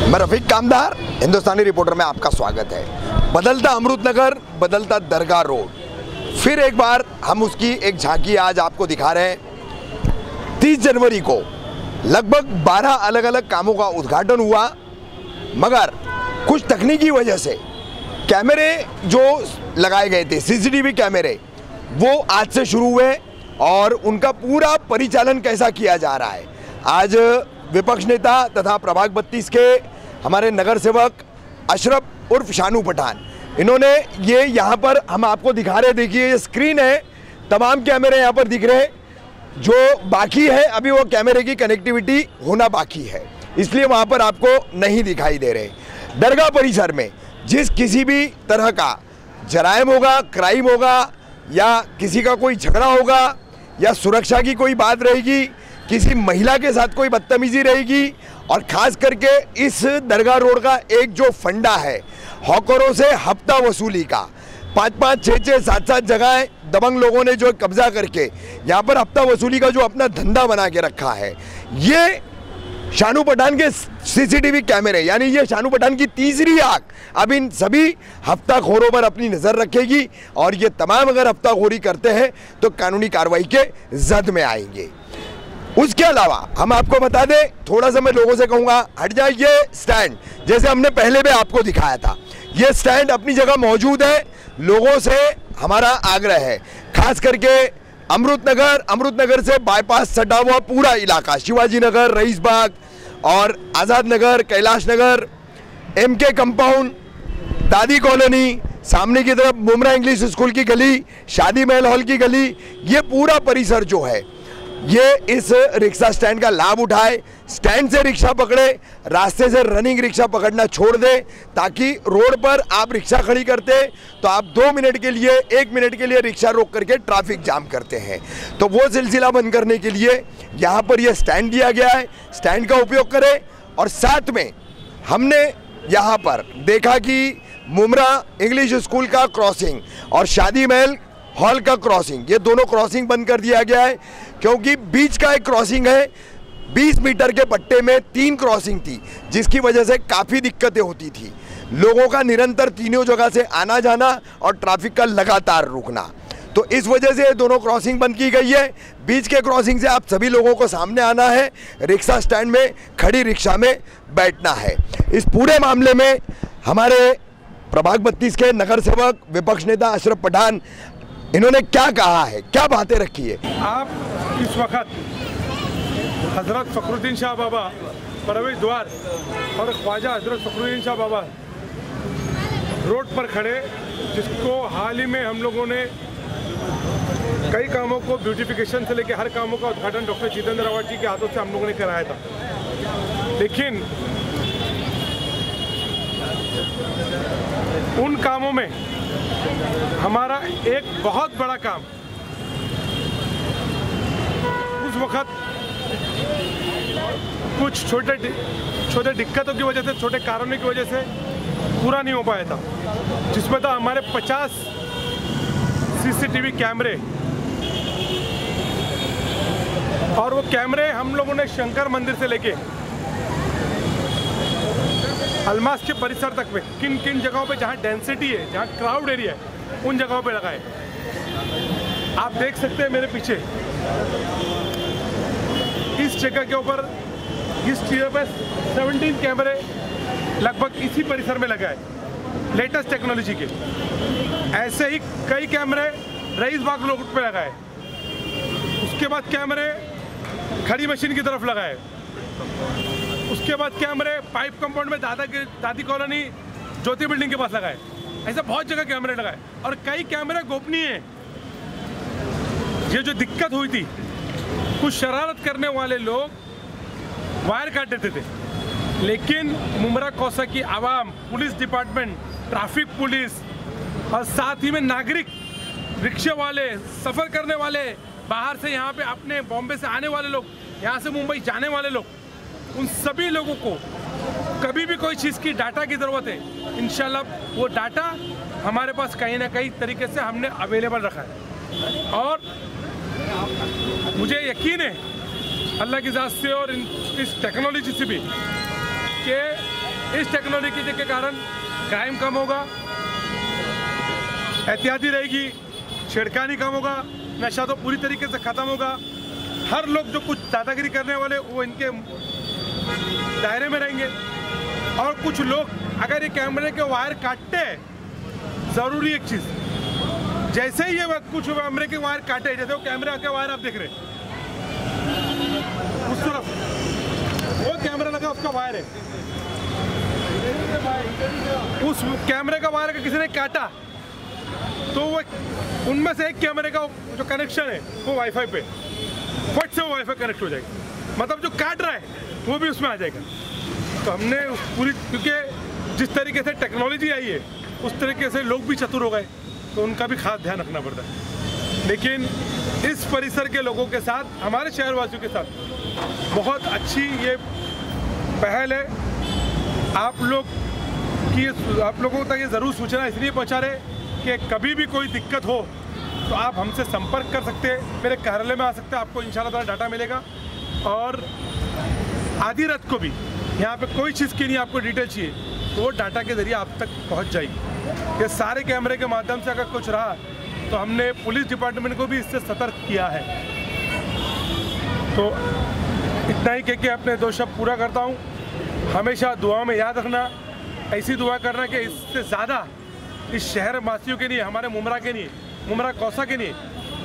मैं रफीक कामदार, हिंदुस्तानी रिपोर्टर में आपका स्वागत है। बदलता अमृतनगर, बदलता दरगाह रोड, फिर एक बार हम उसकी एक झांकी आज आपको दिखा रहे हैं। 30 जनवरी को लगभग 12 अलग अलग कामों का उद्घाटन हुआ, मगर कुछ तकनीकी वजह से कैमरे जो लगाए गए थे, सीसीटीवी कैमरे, वो आज से शुरू हुए और उनका पूरा परिचालन कैसा किया जा रहा है। आज विपक्ष नेता तथा प्रभाग 32 के हमारे नगर सेवक अशरफ उर्फ शानू पठान, इन्होंने ये यहाँ पर हम आपको दिखा रहे, देखिए ये स्क्रीन है, तमाम कैमरे यहाँ पर दिख रहे हैं। जो बाकी है अभी वो कैमरे की कनेक्टिविटी होना बाकी है, इसलिए वहाँ पर आपको नहीं दिखाई दे रहे। दरगाह परिसर में जिस किसी भी तरह का जराइम होगा, क्राइम होगा, या किसी का कोई झगड़ा होगा, या सुरक्षा की कोई बात रहेगी, किसी महिला के साथ कोई बदतमीजी रहेगी, और ख़ास करके इस दरगाह रोड का एक जो फंडा है हॉकरों से हफ्ता वसूली का, 5-5, 6-6, 7-7 जगह दबंग लोगों ने जो कब्जा करके यहाँ पर हफ्ता वसूली का जो अपना धंधा बना के रखा है, ये शानू पठान के सीसीटीवी कैमरे, यानी ये शानू पठान की तीसरी आंख अब इन सभी हफ्ताखोरों पर अपनी नज़र रखेगी, और ये तमाम अगर हफ्ताखोरी करते हैं तो कानूनी कार्रवाई के जद में आएंगे। उसके अलावा हम आपको बता दें, थोड़ा सा मैं लोगों से कहूँगा हट जाए, ये स्टैंड जैसे हमने पहले भी आपको दिखाया था, ये स्टैंड अपनी जगह मौजूद है। लोगों से हमारा आग्रह है, खास करके अमृतनगर से बाईपास सटा हुआ पूरा इलाका, शिवाजी नगर, रईस बाग और आज़ाद नगर, कैलाश नगर, MK कंपाउंड, दादी कॉलोनी, सामने की तरफ मुमरा इंग्लिश स्कूल की गली, शादी महल हॉल की गली, ये पूरा परिसर जो है ये इस रिक्शा स्टैंड का लाभ उठाए। स्टैंड से रिक्शा पकड़े, रास्ते से रनिंग रिक्शा पकड़ना छोड़ दे, ताकि रोड पर आप रिक्शा खड़ी करते तो आप 2 मिनट के लिए, 1 मिनट के लिए रिक्शा रोक करके ट्रैफिक जाम करते हैं, तो वो सिलसिला बंद करने के लिए यहाँ पर ये स्टैंड दिया गया है। स्टैंड का उपयोग करें, और साथ में हमने यहाँ पर देखा कि मुमरा इंग्लिश स्कूल का क्रॉसिंग और शादी महल हॉल का क्रॉसिंग, ये दोनों क्रॉसिंग बंद कर दिया गया है, क्योंकि बीच का एक क्रॉसिंग है, 20 मीटर के पट्टे में 3 क्रॉसिंग थी, जिसकी वजह से काफ़ी दिक्कतें होती थी, लोगों का निरंतर तीनों जगह से आना जाना और ट्रैफिक का लगातार रुकना। तो इस वजह से दोनों क्रॉसिंग बंद की गई है। बीच के क्रॉसिंग से आप सभी लोगों को सामने आना है, रिक्शा स्टैंड में खड़ी रिक्शा में बैठना है। इस पूरे मामले में हमारे प्रभाग 32 के नगर सेवक विपक्ष नेता अशरफ पठान, इन्होंने क्या कहा है, क्या बातें रखी है। आप इस वक्त हज़रत फ़खरुद्दीन शाह बाबा प्रवेश द्वार और ख्वाजा हज़रत फ़खरुद्दीन शाह बाबा रोड पर खड़े, जिसको हाल ही में हम लोगों ने कई कामों को ब्यूटिफिकेशन से लेकर हर कामों का उद्घाटन डॉक्टर जितेंद्र रावत जी के हाथों से हम लोगों ने कराया था। लेकिन उन कामों में हमारा एक बहुत बड़ा काम उस वक्त कुछ छोटे दिक्कतों की वजह से, छोटे कारणों की वजह से पूरा नहीं हो पाया था, जिसमें था हमारे 50 सीसीटीवी कैमरे, और वो कैमरे हम लोगों ने शंकर मंदिर से लेके अलमास के परिसर तक में किन किन जगहों पे जहाँ डेंसिटी है, जहाँ क्राउड एरिया है, उन जगहों पे लगाए। आप देख सकते हैं मेरे पीछे इस जगह के ऊपर, इस चीज़ पे 17 कैमरे लगभग इसी परिसर में लगाए, लेटेस्ट टेक्नोलॉजी के। ऐसे ही कई कैमरे रईस बाग रोड पे लगाए, उसके बाद कैमरे खड़ी मशीन की तरफ लगाए, उसके बाद कैमरे पाइप कंपाउंड में दादी कॉलोनी ज्योति बिल्डिंग के पास लगाए। ऐसे बहुत जगह कैमरे लगाए, और कई कैमरे गोपनीय हैं। ये जो दिक्कत हुई थी, कुछ शरारत करने वाले लोग वायर काट देते थे, लेकिन मुमरा कौसा की आवाम, पुलिस डिपार्टमेंट, ट्रैफिक पुलिस और साथ ही में नागरिक, रिक्शे वाले, सफ़र करने वाले, बाहर से यहाँ पे अपने बॉम्बे से आने वाले लोग, यहाँ से मुंबई जाने वाले लोग, उन सभी लोगों को कभी भी कोई चीज़ की डाटा की ज़रूरत है, इंशाल्लाह वो डाटा हमारे पास कहीं ना कहीं तरीके से हमने अवेलेबल रखा है। और मुझे यकीन है अल्लाह की ज़ात से और इस टेक्नोलॉजी से भी कि इस टेक्नोलॉजी के कारण क्राइम कम होगा, एहतियाती रहेगी, छिड़कानी कम होगा, नशा तो पूरी तरीके से ख़त्म होगा। हर लोग जो कुछ दादागिरी करने वाले वो इनके दायरे में रहेंगे। और कुछ लोग अगर ये कैमरे के वायर काटते हैं, ज़रूरी एक चीज़, जैसे ही ये कुछ कैमरे के वायर काटे, जैसे वो कैमरे के वायर आप देख रहे हैं उस तरफ वो कैमरा लगा, उसका वायर है, उस कैमरे का वायर का किसी ने काटा तो वो उनमें से एक कैमरे का जो कनेक्शन है वो वाईफाई पे फट से वो वाईफाई कनेक्ट हो जाएगा, मतलब जो काट रहा है वो भी उसमें आ जाएगा। तो हमने उस पूरी, क्योंकि जिस तरीके से टेक्नोलॉजी आई है उस तरीके से लोग भी चतुर हो गए, तो उनका भी खास ध्यान रखना पड़ता है। लेकिन इस परिसर के लोगों के साथ, हमारे शहरवासियों के साथ बहुत अच्छी ये पहल है। आप लोगों तक ये ज़रूर सूचना इसलिए पहुंचा रहे कि कभी भी कोई दिक्कत हो तो आप हमसे संपर्क कर सकते हैं, मेरे कार्यालय में आ सकते हैं, आपको इंशाल्लाह डाटा मिलेगा। और आधी रात को भी यहाँ पे कोई चीज़ की नहीं आपको डिटेल चाहिए तो वो डाटा के ज़रिए आप तक पहुँच जाएगी। ये सारे कैमरे के माध्यम से अगर कुछ रहा तो हमने पुलिस डिपार्टमेंट को भी इससे सतर्क किया है। तो इतना ही कह के अपने 2 शब्द पूरा करता हूँ। हमेशा दुआ में याद रखना, ऐसी दुआ करना कि इससे ज़्यादा इस शहर वासियों के लिए, हमारे मुमरा के लिए, मुमरा कौसा के लिए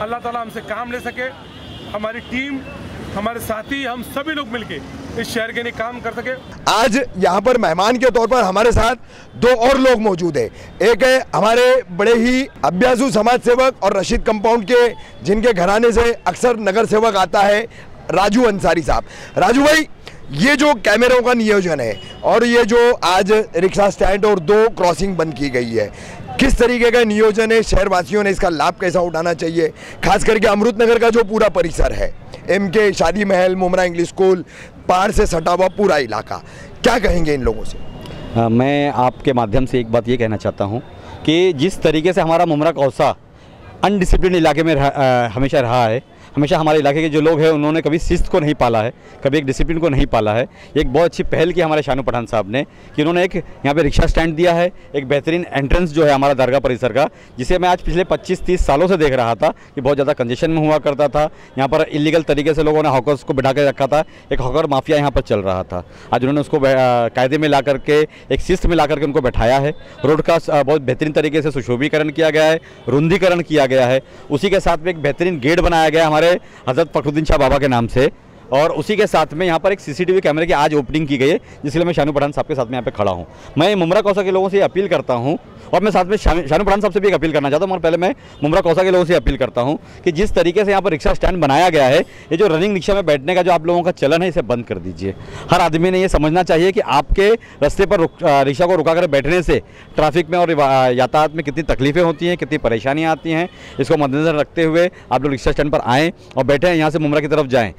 अल्लाह ताला हमसे काम ले सके। हमारी टीम, हमारे साथी, हम सभी लोग मिलके इस शहर के लिए काम कर सके। आज यहाँ पर मेहमान के तौर पर हमारे साथ 2 और लोग मौजूद है। एक है हमारे बड़े ही अभ्यासु समाज सेवक और रशीद कंपाउंड के, जिनके घराने से अक्सर नगर सेवक आता है, राजू अंसारी साहब। राजू भाई, ये जो कैमरों का नियोजन है और ये जो आज रिक्शा स्टैंड और 2 क्रॉसिंग बंद की गई है, किस तरीके का नियोजन है? शहरवासियों ने इसका लाभ कैसा उठाना चाहिए? खास करके अमृत नगर का जो पूरा परिसर है, MK शादी महल, मुमरा इंग्लिश स्कूल, पहाड़ से सटा हुआ पूरा इलाका, क्या कहेंगे इन लोगों से? मैं आपके माध्यम से एक बात ये कहना चाहता हूँ कि जिस तरीके से हमारा मुमरा कौसा अनडिसिप्लिन इलाके में हमेशा रहा है, हमेशा हमारे इलाके के जो लोग हैं उन्होंने कभी शिस्त को नहीं पाला है, कभी एक डिसिप्लिन को नहीं पाला है। एक बहुत अच्छी पहल की हमारे शानू पठान साहब ने कि उन्होंने एक यहाँ पे रिक्शा स्टैंड दिया है, एक बेहतरीन एंट्रेंस जो है हमारा दरगाह परिसर का, जिसे मैं आज पिछले 25-30 सालों से देख रहा था कि बहुत ज़्यादा कंजेशन में हुआ करता था। यहाँ पर इलीगल तरीके से लोगों ने हॉकर्स को बिठा के रखा था, एक हॉकर माफिया यहाँ पर चल रहा था। आज उन्होंने उसको कायदे में ला करके, एक शिस्त में ला करके उनको बैठाया है। रोड का बहुत बेहतरीन तरीके से सुशोभीकरण किया गया है, रुंदीकरण किया गया है। उसी के साथ में एक बेहतरीन गेट बनाया गया हमारे हज़रत फखरुद्दीन शाह बाबा के नाम से, और उसी के साथ में यहाँ पर एक CCTV कैमरे की आज ओपनिंग की गई है, जिसके लिए मैं शानू पठान साहब के साथ में यहाँ पे खड़ा हूँ। मैं मुमरा कौसा के लोगों से अपील करता हूँ, और मैं साथ में शानू पठान साहब से भी एक अपील करना चाहता हूँ, मगर पहले मैं मुमरा कौसा के लोगों से अपील करता हूँ कि जिस तरीके से यहाँ पर रिक्शा स्टैंड बनाया गया है, ये जो रनिंग रिक्शा में बैठने का जो आप लोगों का चलन है, इसे बंद कर दीजिए। हर आदमी ने ये समझना चाहिए कि आपके रास्ते पर रिक्शा को रुका कर बैठने से ट्रैफिक में और यातायात में कितनी तकलीफें होती हैं, कितनी परेशानियाँ आती हैं। इसको मद्देनजर रखते हुए आप लोग रिक्शा स्टैंड पर आएँ और बैठें, यहाँ से मुमरा की तरफ जाएँ।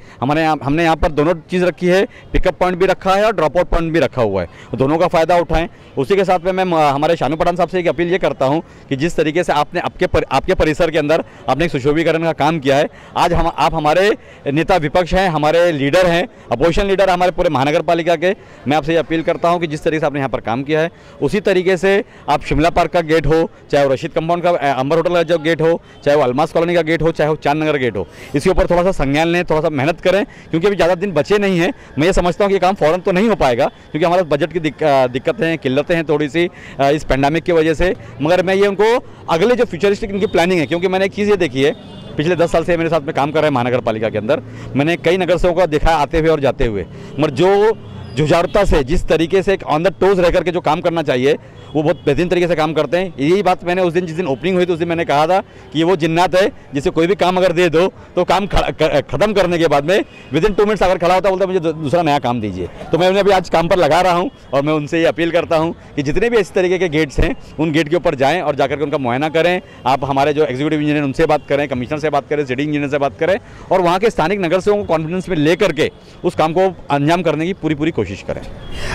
हमने यहाँ पर दोनों चीज़ रखी है, पिकअप पॉइंट भी रखा है और ड्रॉप आउट पॉइंट भी रखा हुआ है, दोनों का फ़ायदा उठाएं। उसी के साथ में मैं हमारे शानू पठान साहब से एक अपील ये करता हूं कि जिस तरीके से आपने आपके परिसर के अंदर आपने एक सुशोभीकरण का काम किया है, आज आप हमारे नेता विपक्ष हैं, हमारे लीडर हैं, अपोजिशन लीडर हमारे पूरे महानगर पालिका के, मैं आपसे ये अपील करता हूँ कि जिस तरीके से आपने यहाँ पर काम किया है, उसी तरीके से आप शिमला पार्क का गेट हो, चाहे वो रशीद कंपाउंड का अंबर होटल का जो गेट हो, चाहे वो अलमास कॉलोनी का गेट हो, चाहे वो चांद नगर गेट हो, इसके ऊपर थोड़ा सा संज्ञान लें, थोड़ा सा मेहनत करें, क्योंकि अभी ज़्यादा दिन बचे नहीं हैं। मैं ये समझता हूँ कि ये काम फ़ौरन तो नहीं हो पाएगा, क्योंकि हमारे बजट की दिक्कतें हैं, किल्लतें हैं थोड़ी सी इस पेंडेमिक की वजह से, मगर मैं ये उनको अगले जो फ्यूचरिस्टिक इनकी प्लानिंग है, क्योंकि मैंने एक चीज़ ये देखी है, पिछले 10 साल से मेरे साथ में काम कर रहे हैं महानगर पालिका के अंदर, मैंने कई नगर सेवकों को देखा आते हुए और जाते हुए, मगर जो जुझारूता से, जिस तरीके से एक ऑन द टोज रह करके जो काम करना चाहिए, वो बहुत बेहतरीन तरीके से काम करते हैं। यही बात मैंने उस दिन, जिस दिन ओपनिंग हुई थी, उस दिन मैंने कहा था कि ये वो जिन्नात है जिसे कोई भी काम अगर दे दो तो काम खत्म करने के बाद में विदिन 2 मिनट्स अगर खड़ा होता बोलता मुझे दूसरा नया काम दीजिए। तो मैं उन्हें अभी आज काम पर लगा रहा हूँ, और मैं उनसे ये अपील करता हूँ कि जितने भी इस तरीके के गेट्स हैं, उन गेट के ऊपर जाएँ और जाकर के उनका मुआयना करें। आप हमारे जो एग्जीक्यूटिव इंजीनियर उनसे बात करें, कमिश्नर से बात करें, सिटी इंजीनियर से बात करें, और वहाँ के स्थानिक नगर सेवकों को कॉन्फिडेंस में ले करके उस काम को अंजाम करने की पूरी कोशिश करें।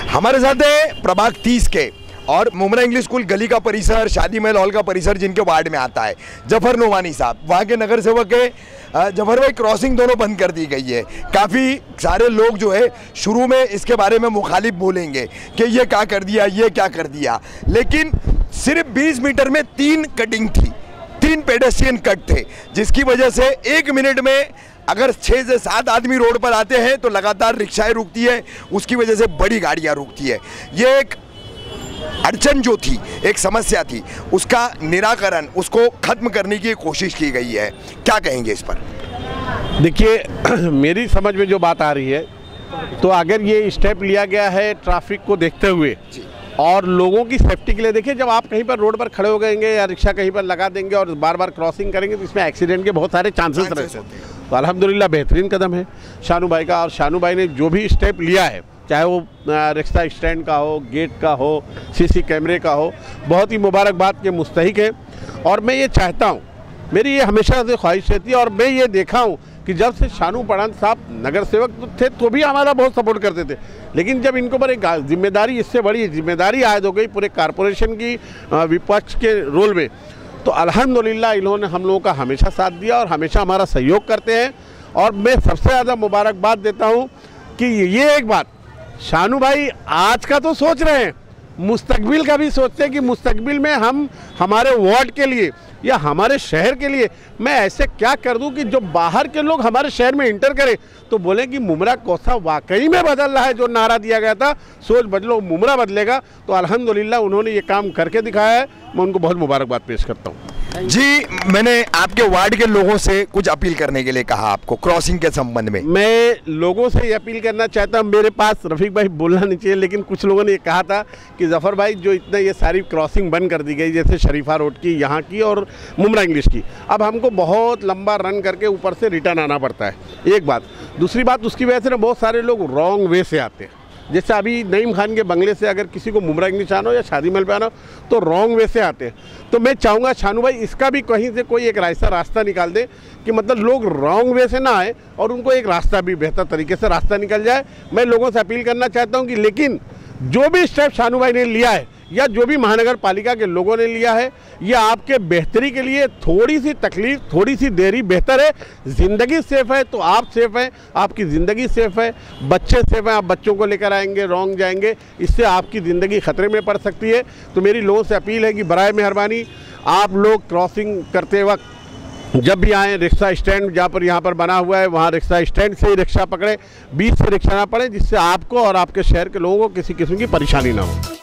हमारे साथ है प्रभाग 30 के और मुमरा इंग्लिश स्कूल गली का परिसर, शादी महल हॉल का परिसर जिनके वार्ड में आता है, जफर नोमानी साहब, वहाँ के नगर सेवक है जफर भाई, क्रॉसिंग दोनों बंद कर दी गई है। काफ़ी सारे लोग जो है शुरू में इसके बारे में मुखालिफ बोलेंगे कि ये क्या कर दिया, ये क्या कर दिया, लेकिन सिर्फ 20 मीटर में 3 कटिंग थी, 3 पेडेस्ट्रियन कट थे, जिसकी वजह से 1 मिनट में अगर 6 से 7 आदमी रोड पर आते हैं तो लगातार रिक्शाएं रुकती है, उसकी वजह से बड़ी गाड़ियां रुकती है। ये एक अड़चन जो थी, एक समस्या थी, उसका निराकरण, उसको खत्म करने की कोशिश की गई है। क्या कहेंगे इस पर? देखिए मेरी समझ में जो बात आ रही है, तो अगर ये स्टेप लिया गया है ट्रैफिक को देखते हुए और लोगों की सेफ्टी के लिए, देखिए जब आप कहीं पर रोड पर खड़े हो गएंगे या रिक्शा कहीं पर लगा देंगे और बार बार क्रॉसिंग करेंगे तो इसमें एक्सीडेंट के बहुत सारे चांसेस रहते हैं। तो अल्हम्दुलिल्लाह बेहतरीन कदम है शानू भाई का, और शानू भाई ने जो भी स्टेप लिया है, चाहे वो रिक्शा स्टैंड का हो, गेट का हो, सीसी कैमरे का हो, बहुत ही मुबारकबाद के मुस्तहिक है। और मैं ये चाहता हूँ, मेरी ये हमेशा से ख्वाहिश रहती है, और मैं ये देखा हूँ कि जब से शानू पठान साहब नगर सेवक थे तो भी हमारा बहुत सपोर्ट करते थे, लेकिन जब इनको पर एक जिम्मेदारी, इससे बड़ी जिम्मेदारी आयद हो गई पूरे कारपोरेशन की विपक्ष के रोल में, तो अल्हम्दुलिल्लाह इन्होंने हम लोगों का हमेशा साथ दिया और हमेशा हमारा सहयोग करते हैं। और मैं सबसे ज़्यादा मुबारकबाद देता हूँ कि ये एक बात शानू भाई आज का तो सोच रहे हैं, मुस्तकबिल का भी सोचते हैं कि मुस्तकबिल में हम हमारे वार्ड के लिए या हमारे शहर के लिए मैं ऐसे क्या कर दूं कि जो बाहर के लोग हमारे शहर में इंटर करें तो बोले कि मुमरा कौसा वाकई में बदल रहा है। जो नारा दिया गया था, सोच बदलो मुमरा बदलेगा, तो अल्हम्दुलिल्लाह उन्होंने ये काम करके दिखाया है। मैं उनको बहुत मुबारकबाद पेश करता हूँ। जी, मैंने आपके वार्ड के लोगों से कुछ अपील करने के लिए कहा आपको क्रॉसिंग के संबंध में। मैं लोगों से ये अपील करना चाहता हूँ, मेरे पास रफीक भाई बोलना नहीं चाहिए, लेकिन कुछ लोगों ने ये कहा था कि जफ़र भाई जो इतना ये सारी क्रॉसिंग बंद कर दी गई, जैसे शरीफा रोड की, यहाँ की और मुमरा इंग्लिश की, अब हमको बहुत लंबा रन करके ऊपर से रिटर्न आना पड़ता है, एक बात। दूसरी बात, उसकी वजह से ना बहुत सारे लोग रॉन्ग वे से आते हैं। जैसे अभी नईम खान के बंगले से अगर किसी को मुमरा इंग्लिश आना हो या शादी महल पे आना हो तो रॉन्ग वे से आते हैं। तो मैं चाहूँगा शानू भाई इसका भी कहीं से कोई एक ऐसा रास्ता निकाल दे कि मतलब लोग रॉन्ग वे से ना आए और उनको एक रास्ता भी बेहतर तरीके से रास्ता निकल जाए। मैं लोगों से अपील करना चाहता हूँ कि लेकिन जो भी स्टेप शानू भाई ने लिया है या जो भी महानगर पालिका के लोगों ने लिया है, यह आपके बेहतरी के लिए, थोड़ी सी तकलीफ, थोड़ी सी देरी बेहतर है। ज़िंदगी सेफ़ है तो आप सेफ़ हैं, आपकी ज़िंदगी सेफ़ है, बच्चे सेफ़ हैं, आप बच्चों को लेकर आएंगे, रॉन्ग जाएंगे, इससे आपकी ज़िंदगी ख़तरे में पड़ सकती है। तो मेरी लोगों से अपील है कि बराए मेहरबानी आप लोग क्रॉसिंग करते वक्त जब भी आएँ, रिक्शा स्टैंड जहाँ पर यहाँ पर बना हुआ है वहाँ रिक्शा स्टैंड से ही रिक्शा पकड़े, बीच से रिक्शा ना पड़े, जिससे आपको और आपके शहर के लोगों को किसी किस्म की परेशानी ना हो।